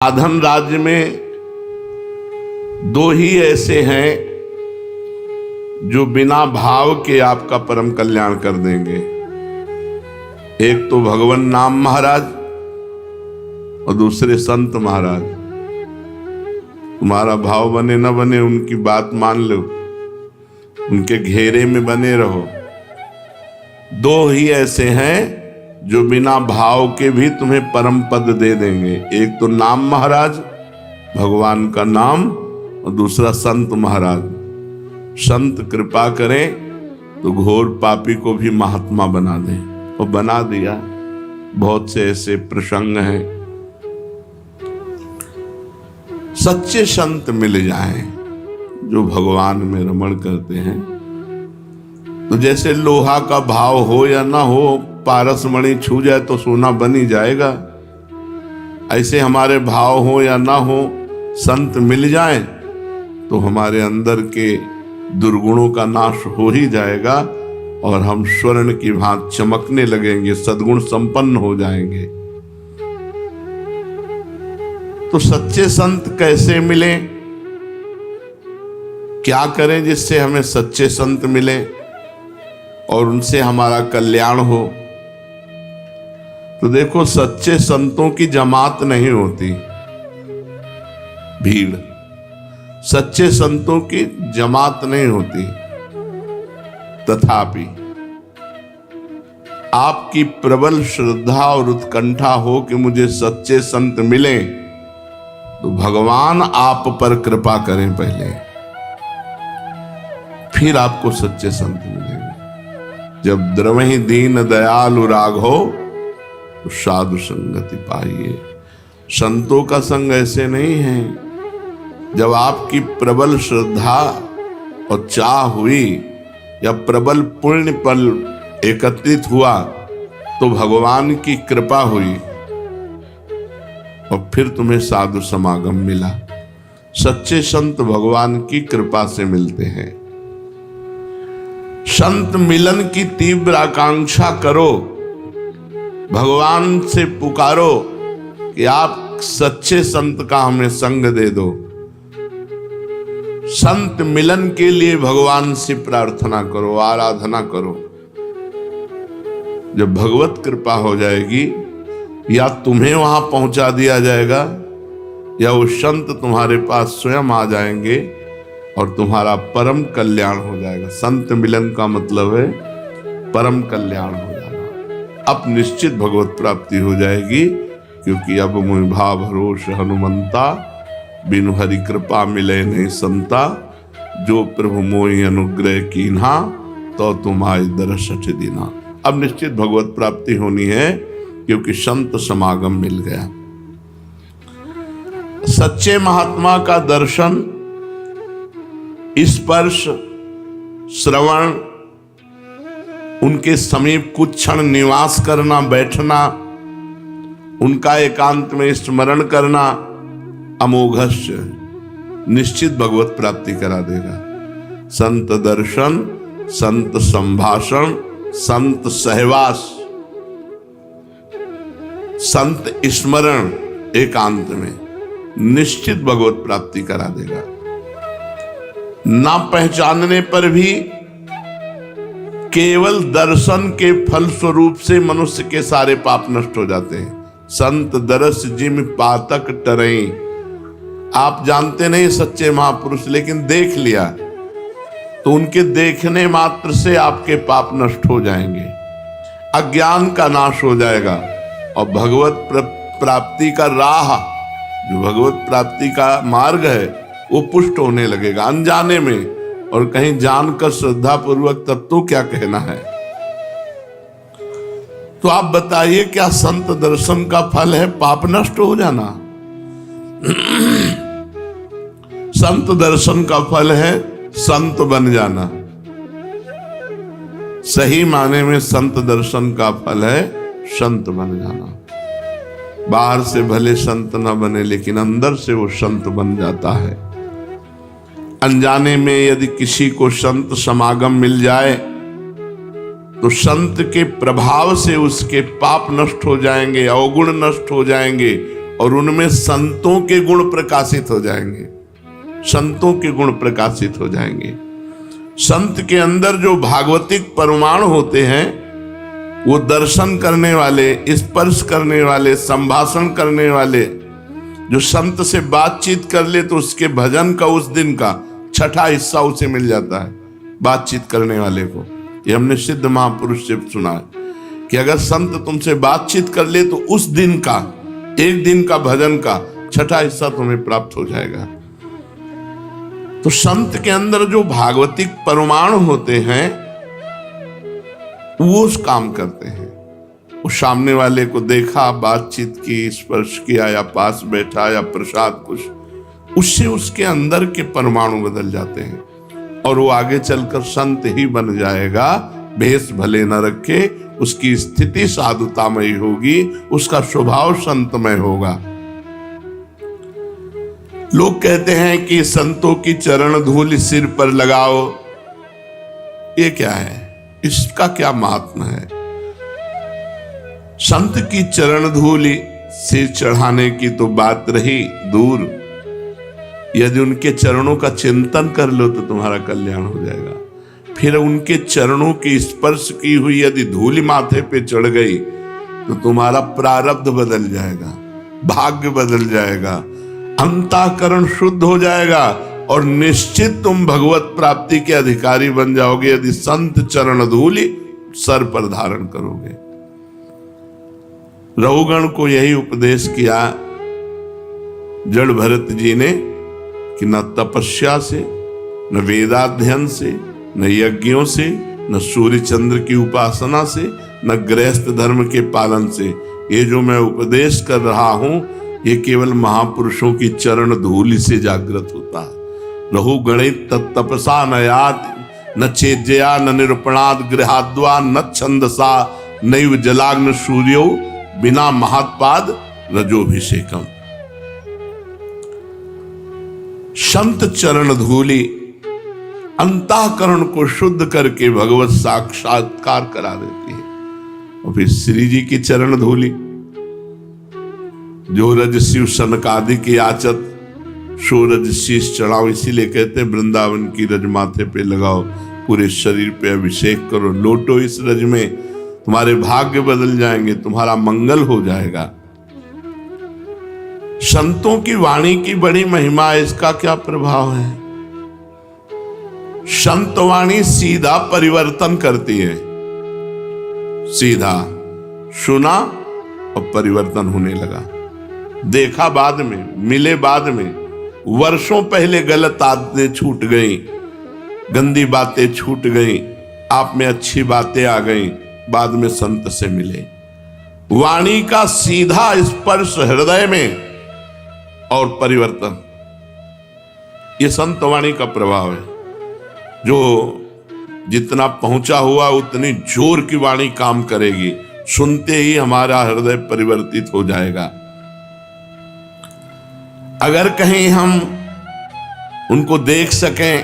साधन राज्य में दो ही ऐसे हैं जो बिना भाव के आपका परम कल्याण कर देंगे। एक तो भगवान नाम महाराज और दूसरे संत महाराज। तुम्हारा भाव बने न बने, उनकी बात मान लो, उनके घेरे में बने रहो। दो ही ऐसे हैं जो बिना भाव के भी तुम्हें परम पद दे देंगे। एक तो नाम महाराज, भगवान का नाम, और दूसरा संत महाराज। संत कृपा करें तो घोर पापी को भी महात्मा बना दें, और बना दिया। बहुत से ऐसे प्रसंग हैं। सच्चे संत मिल जाएं जो भगवान में रमण करते हैं, तो जैसे लोहा का भाव हो या ना हो, पारस मणि छू जाए तो सोना बन ही जाएगा। ऐसे हमारे भाव हो या ना हो, संत मिल जाएं तो हमारे अंदर के दुर्गुणों का नाश हो ही जाएगा और हम स्वर्ण की भांति चमकने लगेंगे, सद्गुण संपन्न हो जाएंगे। तो सच्चे संत कैसे मिले, क्या करें जिससे हमें सच्चे संत मिले और उनसे हमारा कल्याण हो? तो देखो, सच्चे संतों की जमात नहीं होती, भीड़। सच्चे संतों की जमात नहीं होती। तथापि आपकी प्रबल श्रद्धा और उत्कंठा हो कि मुझे सच्चे संत मिले, तो भगवान आप पर कृपा करें पहले, फिर आपको सच्चे संत मिलेंगे। जब द्रवहि दीन दयालु राघो तो साधु संगति पाइए। संतों का संग ऐसे नहीं है। जब आपकी प्रबल श्रद्धा और चाह हुई या प्रबल पुण्य पल एकत्रित हुआ तो भगवान की कृपा हुई और फिर तुम्हें साधु समागम मिला। सच्चे संत भगवान की कृपा से मिलते हैं। संत मिलन की तीव्र आकांक्षा करो, भगवान से पुकारो कि आप सच्चे संत का हमें संग दे दो। संत मिलन के लिए भगवान से प्रार्थना करो, आराधना करो। जब भगवत कृपा हो जाएगी, या तुम्हें वहां पहुंचा दिया जाएगा या वो संत तुम्हारे पास स्वयं आ जाएंगे और तुम्हारा परम कल्याण हो जाएगा। संत मिलन का मतलब है परम कल्याण हो जाना। अब निश्चित भगवत प्राप्ति हो जाएगी, क्योंकि अब मोहि भाव भरोस हनुमंता, बिनु हरि कृपा मिले नहीं संता। जो प्रभु मोहि अनुग्रह कीन्हा, तो तुम आए दरसठ दीना। अब निश्चित भगवत प्राप्ति होनी है, क्योंकि संत समागम मिल गया। सच्चे महात्मा का दर्शन, स्पर्श, श्रवण, उनके समीप कुछ क्षण निवास करना, बैठना, उनका एकांत में स्मरण करना, अमोघस्य निश्चित भगवत प्राप्ति करा देगा। संत दर्शन, संत संभाषण, संत सहवास, संत स्मरण एकांत में निश्चित भगवत प्राप्ति करा देगा। ना पहचानने पर भी केवल दर्शन के फल स्वरूप से मनुष्य के सारे पाप नष्ट हो जाते हैं। संत दरस जिम पातक टरई। आप जानते नहीं सच्चे महापुरुष, लेकिन देख लिया तो उनके देखने मात्र से आपके पाप नष्ट हो जाएंगे, अज्ञान का नाश हो जाएगा और भगवत प्राप्ति का राह, जो भगवत प्राप्ति का मार्ग है, वो पुष्ट होने लगेगा अनजाने में। और कहीं जानकर श्रद्धा पूर्वक, तब तो क्या कहना है। तो आप बताइए, क्या संत दर्शन का फल है पाप नष्ट हो जाना? संत दर्शन का फल है संत बन जाना। सही माने में संत दर्शन का फल है संत बन जाना। बाहर से भले संत न बने, लेकिन अंदर से वो संत बन जाता है। अनजाने में यदि किसी को संत समागम मिल जाए तो संत के प्रभाव से उसके पाप नष्ट हो जाएंगे, अवगुण नष्ट हो जाएंगे, और उनमें संतों के गुण प्रकाशित हो जाएंगे, संतों के गुण प्रकाशित हो जाएंगे। संत के अंदर जो भागवतिक परमाणु होते हैं वो दर्शन करने वाले, स्पर्श करने वाले, संभाषण करने वाले, जो संत से बातचीत कर ले तो उसके भजन का उस दिन का छठा हिस्सा उसे मिल जाता है, बातचीत करने वाले को। ये हमने सिद्ध महापुरुष से सुना है कि अगर संत तुमसे बातचीत कर ले तो उस दिन का, एक दिन का भजन का छठा हिस्सा तुम्हें प्राप्त हो जाएगा। तो संत के अंदर जो भागवतिक परमाणु होते हैं वो उस काम करते हैं। वो सामने वाले को देखा, बातचीत की, स्पर्श किया या पास बैठा या प्रसाद कुछ, उससे उसके अंदर के परमाणु बदल जाते हैं और वो आगे चलकर संत ही बन जाएगा। भेष भले न रखे, उसकी स्थिति साधुतामयी होगी, उसका स्वभाव संतमय होगा। लोग कहते हैं कि संतों की चरण धूल सिर पर लगाओ, ये क्या है, इसका क्या महात्मा है? संत की चरण धूल सिर चढ़ाने की तो बात रही दूर, यदि उनके चरणों का चिंतन कर लो तो तुम्हारा कल्याण हो जाएगा। फिर उनके चरणों की स्पर्श की हुई यदि धूलि माथे पे चढ़ गई तो तुम्हारा प्रारब्ध बदल जाएगा, भाग्य बदल जाएगा, अंतःकरण शुद्ध हो जाएगा और निश्चित तुम भगवत प्राप्ति के अधिकारी बन जाओगे यदि संत चरण धूलि सर पर धारण करोगे। रघुगण को यही उपदेश किया जड़ भरत जी ने कि न तपस्या से, न वेदाध्ययन से, न यज्ञों से, न सूर्य चंद्र की उपासना से, न गृहस्थ धर्म के पालन से, ये जो मैं उपदेश कर रहा हूं ये केवल महापुरुषों की चरण धूलि से जागृत होता है। रघु गणित तपसा नयात न चेज्या न निरूपणाद गृहाद्वा न छंदसा नैव जलाग्न सूर्यो बिना महात्पाद रजोभिषेकम। संत चरण धूलि अंतःकरण को शुद्ध करके भगवत साक्षात्कार करा देती है। और फिर श्री जी की चरण धूलि जो रज शिव सनकादि की आचत सो रज शीश चढ़ाओ, इसीलिए कहते हैं वृंदावन की रज माथे पे लगाओ, पूरे शरीर पे अभिषेक करो, लोटो इस रज में, तुम्हारे भाग्य बदल जाएंगे, तुम्हारा मंगल हो जाएगा। संतों की वाणी की बड़ी महिमा है, इसका क्या प्रभाव है? संत वाणी सीधा परिवर्तन करती है, सीधा सुना और परिवर्तन होने लगा। देखा बाद में, मिले बाद में, वर्षों पहले गलत आदतें छूट गई, गंदी बातें छूट गई, आप में अच्छी बातें आ गई, बाद में संत से मिले। वाणी का सीधा स्पर्श हृदय में और परिवर्तन, ये संत वाणी का प्रभाव है। जो जितना पहुंचा हुआ उतनी जोर की वाणी काम करेगी, सुनते ही हमारा हृदय परिवर्तित हो जाएगा। अगर कहीं हम उनको देख सकें,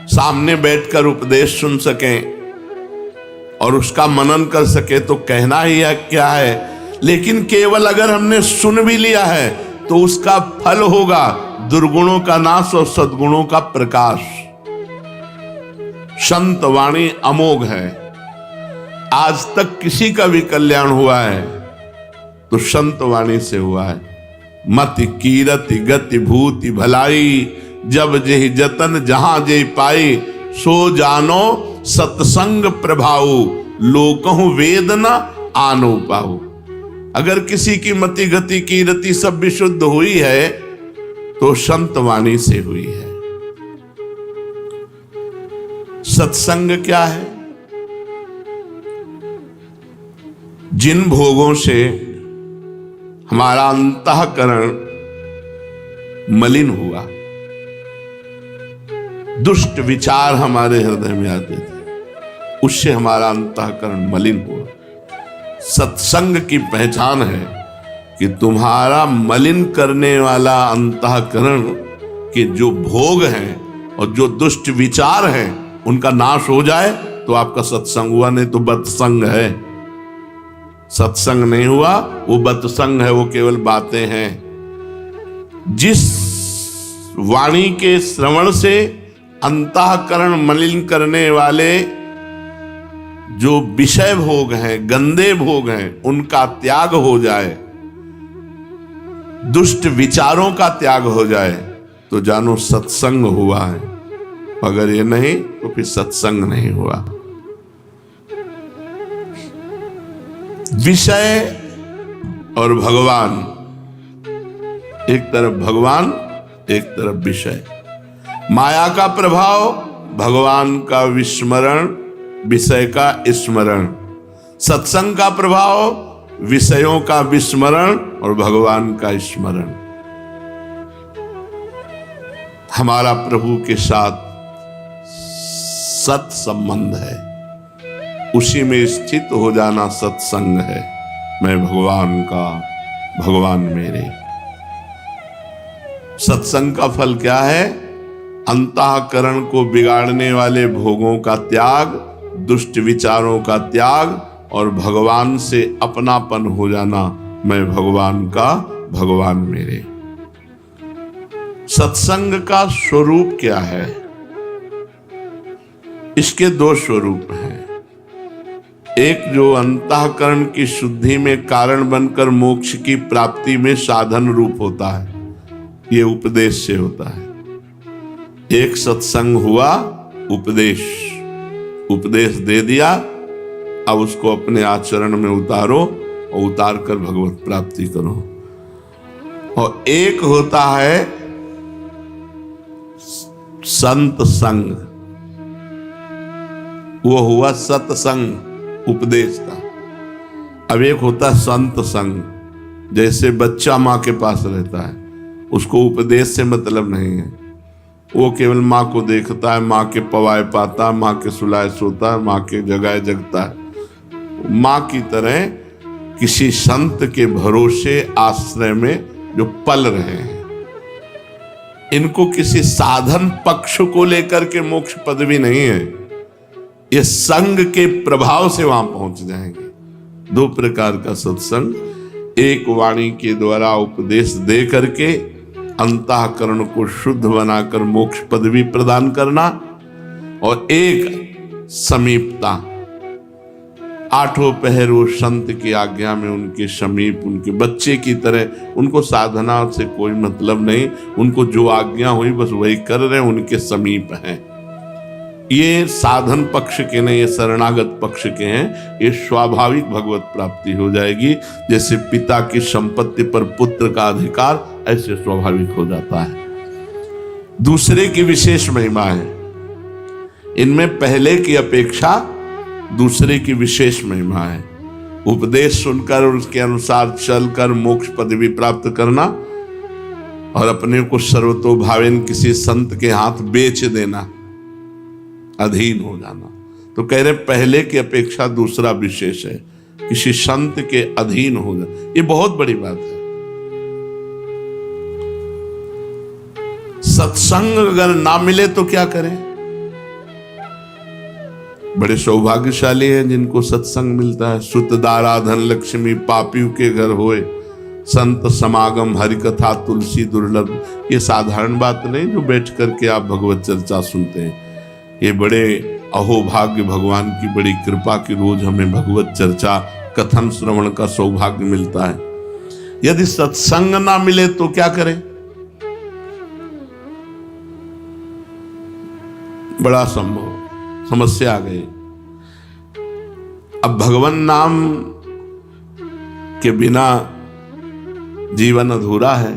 सामने बैठकर उपदेश सुन सकें और उसका मनन कर सके तो कहना ही क्या है। लेकिन केवल अगर हमने सुन भी लिया है तो उसका फल होगा दुर्गुणों का नाश और सद्गुणों का प्रकाश। संत वाणी अमोघ है। आज तक किसी का भी कल्याण हुआ है तो संत वाणी से हुआ है। मति कीरति गति भूति भलाई, जब जेहि जतन जहां जेहि पाई, सो जानो सत्संग प्रभाऊ, लोकहु वेद न आनो पाऊ। अगर किसी की मति गति कीरति सब विशुद्ध हुई है तो संत वाणी से हुई है। सत्संग क्या है? जिन भोगों से हमारा अंतःकरण मलिन हुआ, दुष्ट विचार हमारे हृदय में आते थे, उससे हमारा अंतःकरण मलिन हुआ। सत्संग की पहचान है कि तुम्हारा मलिन करने वाला अंतःकरण के जो भोग हैं और जो दुष्ट विचार हैं उनका नाश हो जाए तो आपका सत्संग हुआ, नहीं तो बदसंग है। सत्संग नहीं हुआ, वो बतसंग है, वो केवल बातें हैं। जिस वाणी के श्रवण से अंतःकरण मलिन करने वाले जो विषय भोग हैं, गंदे भोग हैं, उनका त्याग हो जाए, दुष्ट विचारों का त्याग हो जाए, तो जानो सत्संग हुआ है। अगर ये नहीं तो फिर सत्संग नहीं हुआ। विषय और भगवान, एक तरफ भगवान, एक तरफ विषय। माया का प्रभाव, भगवान का विस्मरण, विषय का स्मरण। सत्संग का प्रभाव, विषयों का विस्मरण और भगवान का स्मरण। हमारा प्रभु के साथ सत संबंध है, उसी में स्थित हो जाना सत्संग है। मैं भगवान का, भगवान मेरे। सत्संग का फल क्या है? अंतःकरण को बिगाड़ने वाले भोगों का त्याग, दुष्ट विचारों का त्याग और भगवान से अपनापन हो जाना। मैं भगवान का, भगवान मेरे। सत्संग का स्वरूप क्या है? इसके दो स्वरूप हैं। एक जो अंतःकरण की शुद्धि में कारण बनकर मोक्ष की प्राप्ति में साधन रूप होता है, ये उपदेश से होता है। एक सत्संग हुआ, उपदेश दे दिया, अब उसको अपने आचरण में उतारो और उतार कर भगवत प्राप्ति करो। और एक होता है संत संग, वो हुआ सत्संग उपदेश का। अब एक होता है संत संग, जैसे बच्चा माँ के पास रहता है, उसको उपदेश से मतलब नहीं है, वो केवल माँ को देखता है, माँ के पवाए पाता, माँ के सुलाए सोता है, माँ के जगाए जगता है। माँ की तरह किसी संत के भरोसे आश्रय में जो पल रहे हैं, इनको किसी साधन पक्ष को लेकर के मोक्ष पदवी नहीं है, ये संग के प्रभाव से वहां पहुंच जाएंगे। दो प्रकार का सत्संग, एक वाणी के द्वारा उपदेश दे करके अंतःकरण को शुद्ध बनाकर मोक्ष पदवी प्रदान करना, और एक समीपता, आठों पहर वो संत की आज्ञा में उनके समीप, उनके बच्चे की तरह, उनको साधना से कोई मतलब नहीं, उनको जो आज्ञा हुई बस वही कर रहे हैं, उनके समीप हैं। ये साधन पक्ष के नहीं, ये शरणागत पक्ष के हैं। ये स्वाभाविक भगवत प्राप्ति हो जाएगी। जैसे पिता की संपत्ति पर पुत्र का अधिकार, ऐसे स्वाभाविक हो जाता है। दूसरे की विशेष महिमा है, इनमें पहले की अपेक्षा दूसरे की विशेष महिमा है। उपदेश सुनकर और उसके अनुसार चलकर मोक्ष पदवी प्राप्त करना, और अपने को सर्वतोभावेन किसी संत के हाथ बेच देना, अधीन हो जाना। तो कह रहे पहले की अपेक्षा दूसरा विशेष है, किसी संत के अधीन हो जाना। ये बहुत बड़ी बात है। सत्संग अगर ना मिले तो क्या करें? बड़े सौभाग्यशाली हैं जिनको सत्संग मिलता है। सुतदारा धन लक्ष्मी पापियों के घर होए, संत समागम हरि कथा तुलसी दुर्लभ। ये साधारण बात नहीं जो बैठ करके आप भगवत चर्चा सुनते हैं। ये बड़े अहोभाग्य, भगवान की बड़ी कृपा की रोज हमें भगवत चर्चा कथन श्रवण का सौभाग्य मिलता है। यदि सत्संग ना मिले तो क्या करें? बड़ा संभव समस्या आ गई। अब भगवान नाम के बिना जीवन अधूरा है,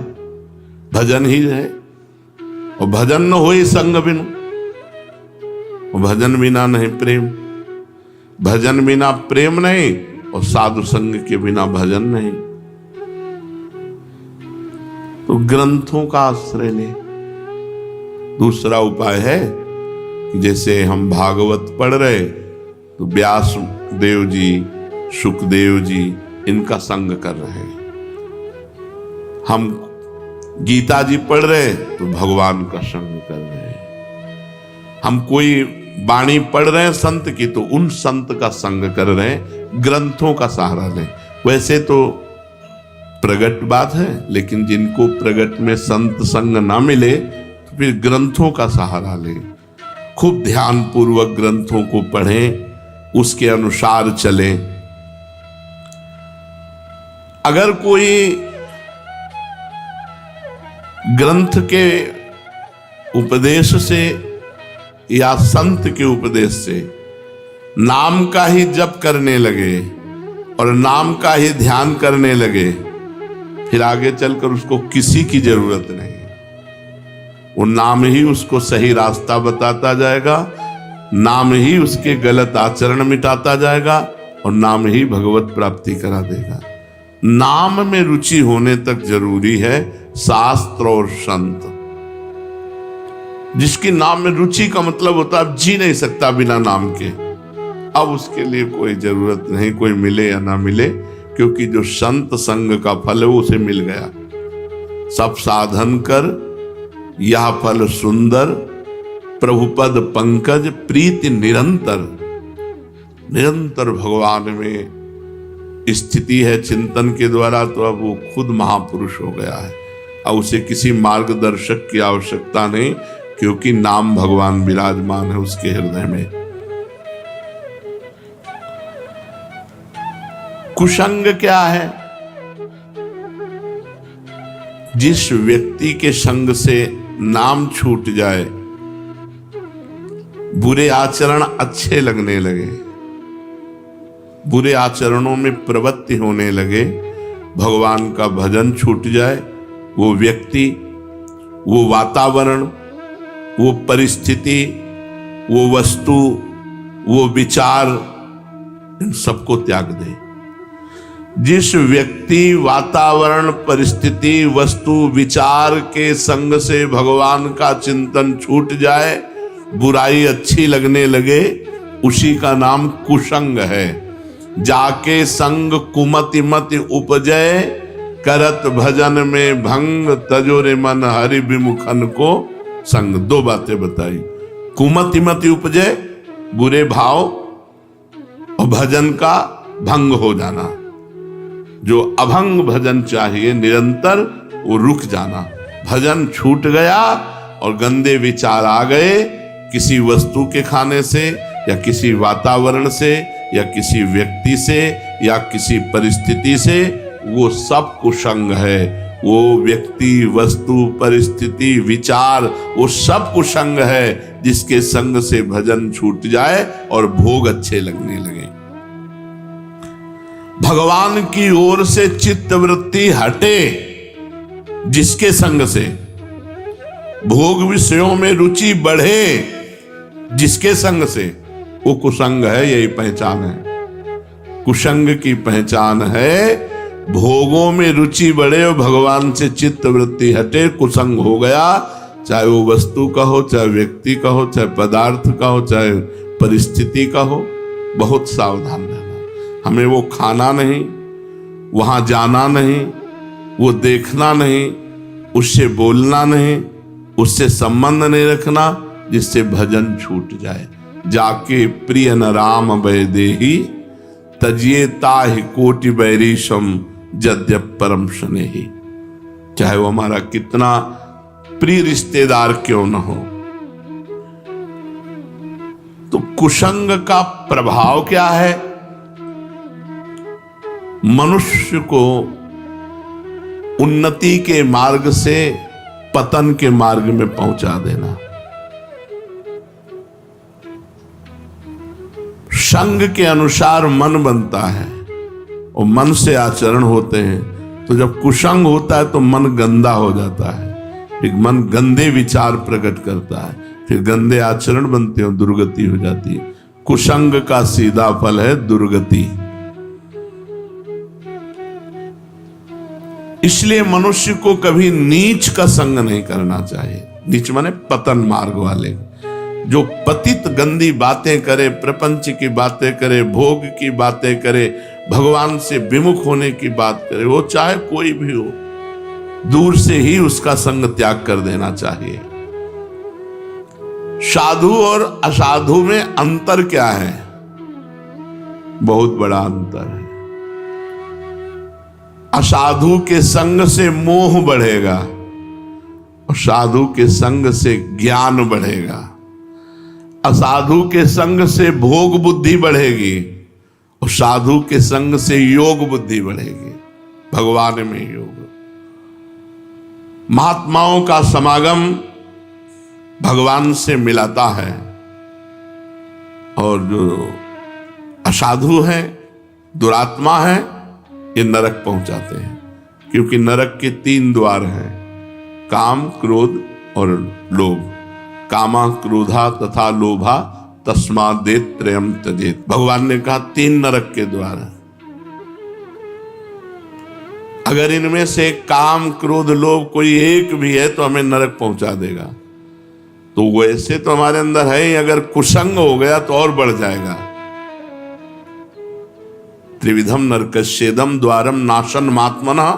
भजन ही है, और भजन न होई संग बिनु, और भजन बिना नहीं प्रेम, भजन बिना प्रेम नहीं, और साधु संग के बिना भजन नहीं। तो ग्रंथों का आश्रय ले। दूसरा उपाय है कि जैसे हम भागवत पढ़ रहे तो व्यास देव जी, सुखदेव जी, इनका संग कर रहे हैं। हम गीता जी पढ़ रहे तो भगवान का संग कर रहे हैं। हम कोई वाणी पढ़ रहे हैं संत की तो उन संत का संग कर रहे हैं। ग्रंथों का सहारा लें। वैसे तो प्रगट बात है, लेकिन जिनको प्रगट में संत संग ना मिले तो फिर ग्रंथों का सहारा ले, खूब ध्यान पूर्वक ग्रंथों को पढ़ें, उसके अनुसार चलें। अगर कोई ग्रंथ के उपदेश से या संत के उपदेश से नाम का ही जप करने लगे और नाम का ही ध्यान करने लगे, फिर आगे चलकर उसको किसी की जरूरत नहीं। वो नाम ही उसको सही रास्ता बताता जाएगा, नाम ही उसके गलत आचरण मिटाता जाएगा और नाम ही भगवत प्राप्ति करा देगा। नाम में रुचि होने तक जरूरी है शास्त्र और संत। जिसकी नाम में रुचि का मतलब होता है जी नहीं सकता बिना नाम के, अब उसके लिए कोई जरूरत नहीं, कोई मिले या ना मिले, क्योंकि जो संत संग का फल है वो उसे मिल गया। सब साधन कर यह फल सुंदर, प्रभुपद पंकज प्रीति निरंतर। निरंतर भगवान में स्थिति है चिंतन के द्वारा, तो अब वो खुद महापुरुष हो गया है। अब उसे किसी मार्गदर्शक की आवश्यकता नहीं, क्योंकि नाम भगवान विराजमान है उसके हृदय में। कुसंग क्या है? जिस व्यक्ति के संग से नाम छूट जाए, बुरे आचरण अच्छे लगने लगे, बुरे आचरणों में प्रवृत्ति होने लगे, भगवान का भजन छूट जाए, वो व्यक्ति, वो वातावरण, वो परिस्थिति, वो वस्तु, वो विचार, इन सबको त्याग दे। जिस व्यक्ति वातावरण, परिस्थिति, वस्तु, विचार के संग से भगवान का चिंतन छूट जाए, बुराई अच्छी लगने लगे, उसी का नाम कुसंग है। जाके संग कुमति मति उपजय, करत भजन में भंग, तजोरे मन हरि विमुखन को संग। दो बातें बताई, कुमति मति उपजय बुरे भाव, और भजन का भंग हो जाना। जो अभंग भजन चाहिए निरंतर, वो रुक जाना। भजन छूट गया और गंदे विचार आ गए, किसी वस्तु के खाने से या किसी वातावरण से या किसी व्यक्ति से या किसी परिस्थिति से, वो सब कुसंग है। वो व्यक्ति, वस्तु, परिस्थिति, विचार, वो सब कुसंग है जिसके संग से भजन छूट जाए और भोग अच्छे लगने लगे। भगवान की ओर से चित्त वृत्ति हटे जिसके संग से, भोग विषयों में रुचि बढ़े जिसके संग से, वो कुसंग है। यही पहचान है। कुसंग की पहचान है भोगों में रुचि बढ़े और भगवान से चित्त वृत्ति हटे, कुसंग हो गया। चाहे वो वस्तु का हो, चाहे व्यक्ति का हो, चाहे पदार्थ का हो, चाहे परिस्थिति का हो, बहुत सावधान रहना। हमें वो खाना नहीं, वहां जाना नहीं, वो देखना नहीं, उससे बोलना नहीं, उससे संबंध नहीं रखना जिससे भजन छूट जाए। जाके प्रिय न राम वैदेही, तजिए ताहि कोटि बैरीशम, यद्यप परम स्नेही। चाहे वो हमारा कितना प्रिय रिश्तेदार क्यों न हो। तो कुसंग का प्रभाव क्या है? मनुष्य को उन्नति के मार्ग से पतन के मार्ग में पहुंचा देना। संग के अनुसार मन बनता है और मन से आचरण होते हैं। तो जब कुसंग होता है तो मन गंदा हो जाता है, फिर मन गंदे विचार प्रकट करता है, फिर गंदे आचरण बनते हैं, दुर्गति हो जाती है। कुसंग का सीधा फल है दुर्गति। इसलिए मनुष्य को कभी नीच का संग नहीं करना चाहिए। नीच माने पतन मार्ग वाले, जो पतित गंदी बातें करे, प्रपंच की बातें करे, भोग की बातें करे, भगवान से विमुख होने की बात करे, वो चाहे कोई भी हो, दूर से ही उसका संग त्याग कर देना चाहिए। साधु और असाधु में अंतर क्या है? बहुत बड़ा अंतर है। असाधु के संग से मोह बढ़ेगा और साधु के संग से ज्ञान बढ़ेगा। असाधु के संग से भोग बुद्धि बढ़ेगी और साधु के संग से योग बुद्धि बढ़ेगी। भगवान में योग। महात्माओं का समागम भगवान से मिलाता है और जो असाधु है, दुरात्मा है, ये नरक पहुंचाते हैं। क्योंकि नरक के 3 द्वार हैं, काम, क्रोध और लोभ। कामा क्रोधा तथा लोभा तस्मादेत त्रयम त्यजेत। भगवान ने कहा 3 नरक के द्वार हैं। अगर इनमें से काम, क्रोध, लोभ कोई एक भी है तो हमें नरक पहुंचा देगा। तो वैसे तो हमारे अंदर है ही, अगर कुसंग हो गया तो और बढ़ जाएगा। त्रिविधम नरकस्येदम द्वारम नाशन मात्मना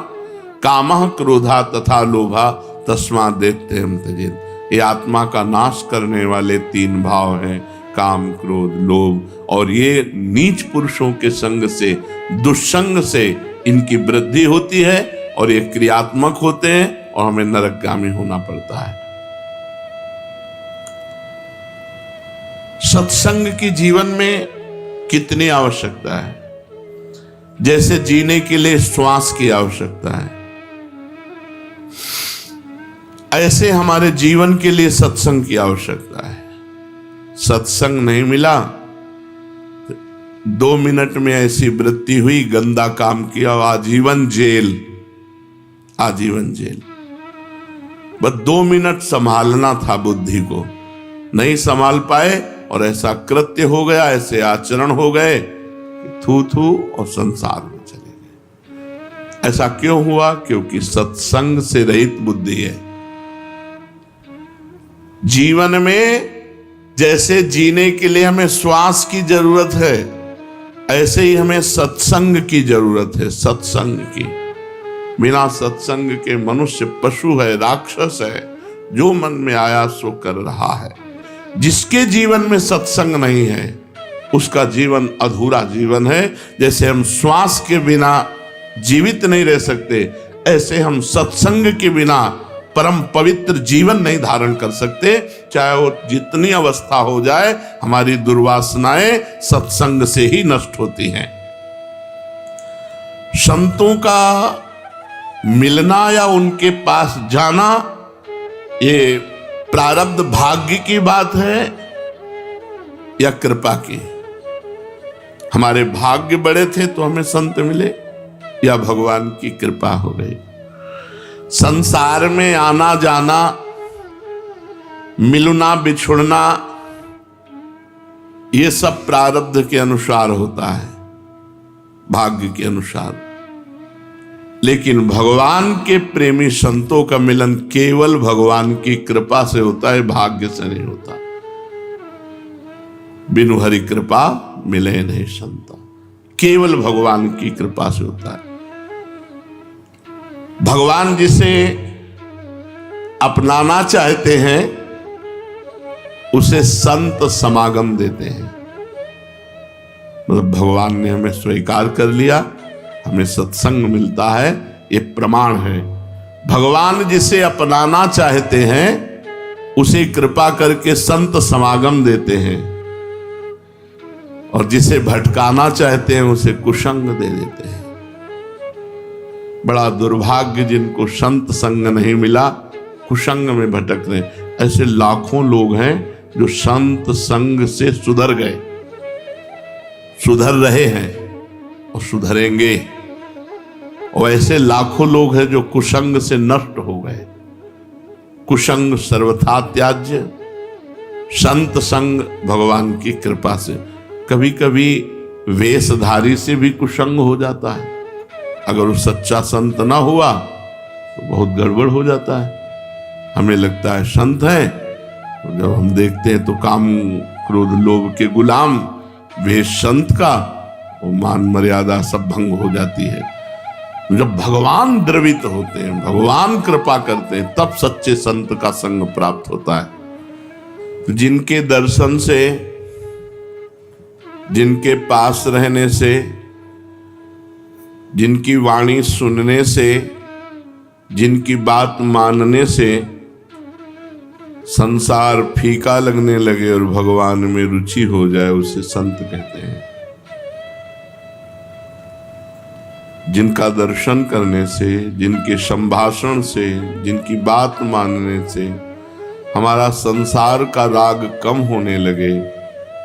कामः क्रोधा तथा लोभा तस्मादेत त्रयम त्यजेत। ये आत्मा का नाश करने वाले 3 भाव हैं, काम, क्रोध, लोभ। और ये नीच पुरुषों के संग से, दुष्संग से इनकी वृद्धि होती है और ये क्रियात्मक होते हैं और हमें नरकगामी होना पड़ता है। सत्संग की जीवन में कितनी आवश्यकता है। जैसे जीने के लिए श्वास की आवश्यकता है, ऐसे हमारे जीवन के लिए सत्संग की आवश्यकता है। सत्संग नहीं मिला, 2 मिनट में ऐसी वृत्ति हुई, गंदा काम किया, आजीवन जेल, आजीवन जेल। बस 2 मिनट संभालना था बुद्धि को, नहीं संभाल पाए और ऐसा कृत्य हो गया, ऐसे आचरण हो गए, थू थू और संसार में चले गए। ऐसा क्यों हुआ? क्योंकि सत्संग से रहित बुद्धि है। जीवन में जैसे जीने के लिए हमें श्वास की जरूरत है, ऐसे ही हमें सत्संग की जरूरत है। सत्संग की, बिना सत्संग के मनुष्य पशु है, राक्षस है, जो मन में आया सो कर रहा है। जिसके जीवन में सत्संग नहीं है उसका जीवन अधूरा जीवन है। जैसे हम श्वास के बिना जीवित नहीं रह सकते, ऐसे हम सत्संग के बिना परम पवित्र जीवन नहीं धारण कर सकते। चाहे वो जितनी अवस्था हो जाए, हमारी दुर्वासनाएं सत्संग से ही नष्ट होती हैं। संतों का मिलना या उनके पास जाना, ये प्रारब्ध भाग्य की बात है या कृपा की। हमारे भाग्य बड़े थे तो हमें संत मिले, या भगवान की कृपा हो गई। संसार में आना जाना, मिलना बिछुड़ना, ये सब प्रारब्ध के अनुसार होता है, भाग्य के अनुसार। लेकिन भगवान के प्रेमी संतों का मिलन केवल भगवान की कृपा से होता है, भाग्य से नहीं होता। बिनु हरि कृपा मिले नहीं संता, केवल भगवान की कृपा से होता है। भगवान जिसे अपनाना चाहते हैं उसे संत समागम देते हैं। मतलब भगवान ने हमें स्वीकार कर लिया, हमें सत्संग मिलता है, ये प्रमाण है। भगवान जिसे अपनाना चाहते हैं उसे कृपा करके संत समागम देते हैं, और जिसे भटकाना चाहते हैं उसे कुसंग दे देते हैं। बड़ा दुर्भाग्य जिनको संत संग नहीं मिला, कुसंग में भटक रहे। ऐसे लाखों लोग हैं जो संत संग से सुधर गए, सुधर रहे हैं और सुधरेंगे। और ऐसे लाखों लोग हैं जो कुसंग से नष्ट हो गए। कुसंग सर्वथा त्याज्य, संत संग भगवान की कृपा से। कभी कभी वेशधारी से भी कुसंग हो जाता है। अगर वो सच्चा संत ना हुआ तो बहुत गड़बड़ हो जाता है। हमें लगता है संत है, तो जब हम देखते हैं तो काम क्रोध लोभ के गुलाम वेश संत का, वो मान मर्यादा सब भंग हो जाती है। जब भगवान द्रवित होते हैं, भगवान कृपा करते हैं, तब सच्चे संत का संग प्राप्त होता है। तो जिनके दर्शन से, जिनके पास रहने से जिनकी वाणी सुनने से, जिनकी बात मानने से संसार फीका लगने लगे और भगवान में रुचि हो जाए, उसे संत कहते हैं। जिनका दर्शन करने से, जिनके संभाषण से, जिनकी बात मानने से हमारा संसार का राग कम होने लगे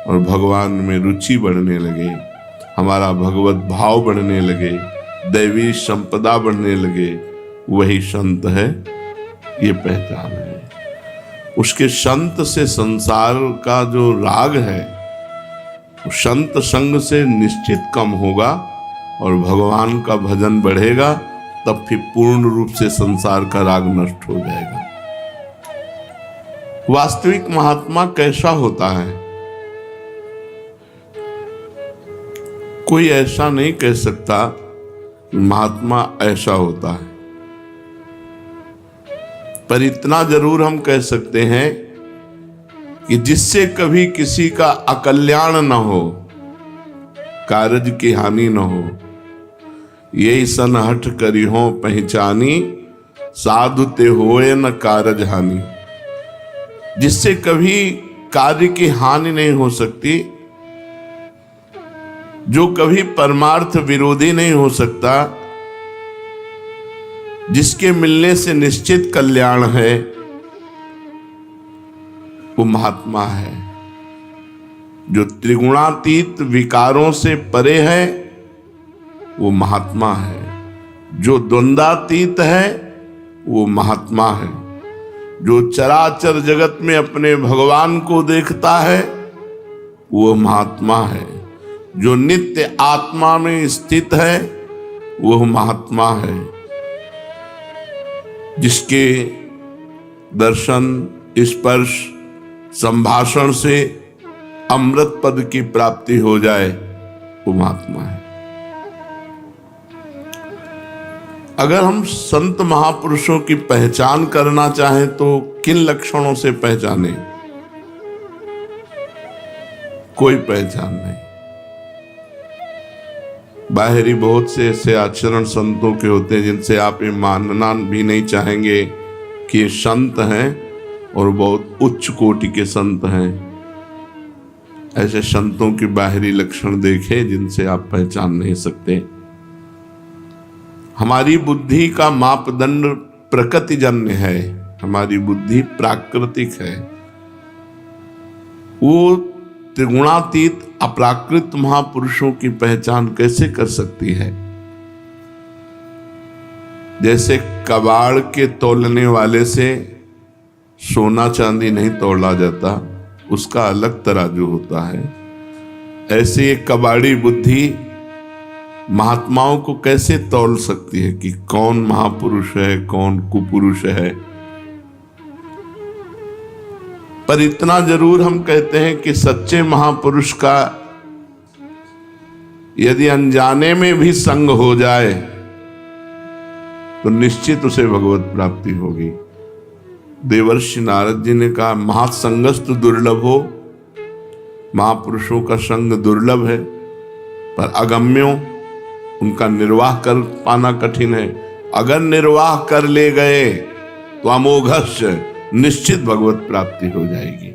और भगवान में रुचि बढ़ने लगे, हमारा भगवत भाव बढ़ने लगे, दैवी संपदा बढ़ने लगे, वही संत है, ये पहचान है। उसके संत से संसार का जो राग है वो संत संग से निश्चित कम होगा और भगवान का भजन बढ़ेगा, तब फिर पूर्ण रूप से संसार का राग नष्ट हो जाएगा। वास्तविक महात्मा कैसा होता है? कोई ऐसा नहीं कह सकता कि महात्मा ऐसा होता है, पर इतना जरूर हम कह सकते हैं कि जिससे कभी किसी का अकल्याण न हो, कारज की हानि न हो, यही सन हठ करिहो पहचानी, साधु ते होए न कारज हानि। जिससे कभी कार्य की हानि नहीं हो सकती, जो कभी परमार्थ विरोधी नहीं हो सकता, जिसके मिलने से निश्चित कल्याण है, वो महात्मा है। जो त्रिगुणातीत विकारों से परे है, वो महात्मा है। जो द्वंद्वातीत है, वो महात्मा है। जो चराचर जगत में अपने भगवान को देखता है, वो महात्मा है। जो नित्य आत्मा में स्थित है, वो महात्मा है। जिसके दर्शन, स्पर्श, संभाषण से अमृत पद की प्राप्ति हो जाए, वो महात्मा है। अगर हम संत महापुरुषों की पहचान करना चाहें तो किन लक्षणों से पहचाने? कोई पहचान नहीं। बाहरी बहुत से ऐसे आचरण संतों के होते हैं जिनसे आप ये मानना भी नहीं चाहेंगे कि ये संत हैं और बहुत उच्च कोटि के संत हैं। ऐसे संतों की बाहरी लक्षण देखें जिनसे आप पहचान नहीं सकते। हमारी बुद्धि का मापदंड प्रकृतिजन्य है, हमारी बुद्धि प्राकृतिक है। वो त्रिगुणातीत अप्राकृत महापुरुषों की पहचान कैसे कर सकती है? जैसे कबाड़ के तौलने वाले से सोना चांदी नहीं तौला जाता, उसका अलग तराजू होता है। ऐसे एक कबाड़ी बुद्धि महात्माओं को कैसे तौल सकती है कि कौन महापुरुष है, कौन कुपुरुष है? पर इतना जरूर हम कहते हैं कि सच्चे महापुरुष का यदि अनजाने में भी संग हो जाए तो निश्चित उसे भगवत प्राप्ति होगी। देवर्षि नारद जी ने कहा, महासंगस्तु दुर्लभो, महापुरुषों का संग दुर्लभ है, पर अगम्यों, उनका निर्वाह कर पाना कठिन है। अगर निर्वाह कर ले गए तो अमोघस्य, निश्चित भगवत प्राप्ति हो जाएगी।